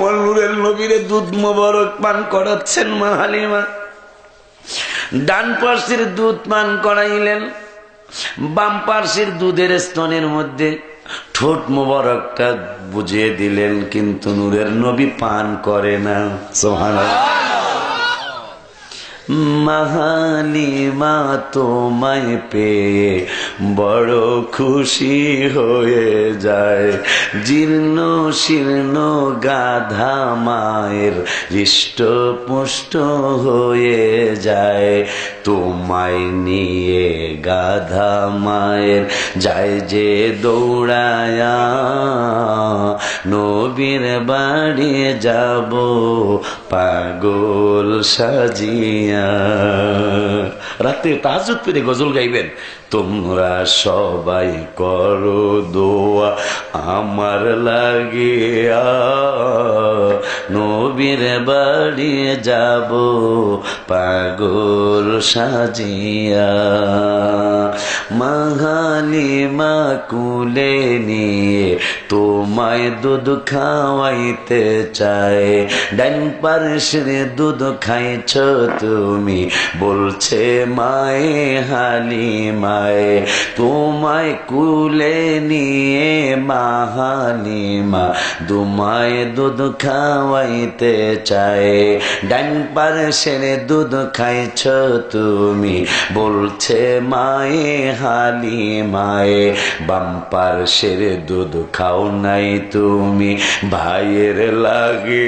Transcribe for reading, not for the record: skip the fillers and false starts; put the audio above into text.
আমার নূরের নবীরে দুধ মোবারক পান করাচ্ছেন মা হালিমা। ডান পাশের দুধ পান করাইলেন, বাম পাশের দুধের স্তনের মধ্যে ঠোঁট মোবারকটা বুঝিয়ে দিলেন, কিন্তু নূরের নবী পান করে না। সুবহানাল্লাহ। মাহালিমা তোমায় পেয়ে বড় খুশি হয়ে যায়, জীর্ণ শীর্ণ গাধা মায়ের হৃষ্টপুষ্ট হয়ে যায়। তোমায় নিয়ে গাধা মায়ের যায় যে দৌড়ায়া, নবীর বাড়ি যাব পাগল সাজিয়া। রাতে তাহাজ্জুদ পড়ে গজল গাইবেন, তোমরা সবাই করো দোয়া আমার লাগিয়া, নবীর বাড়ি যাব পাগল সাজিয়া। মা হালিমা কুলে নিয়ে তোমায় দুধ খাওয়াইতে চায়, ডান পার্শ্বের দুধ খাইছ তুমি বলছে মায়ে হালিমায়। তোমায় কুলে নিয়ে মা হালিমা তোমায় দুধ খাওয়াইতে চায়, ডান পার্শ্বের দুধ খাইছ তুমি বলছে মায়ে হালিমায়। বাম পার্শ্বের দুধ খাও নাই তুমি ভাইয়ের লাগে।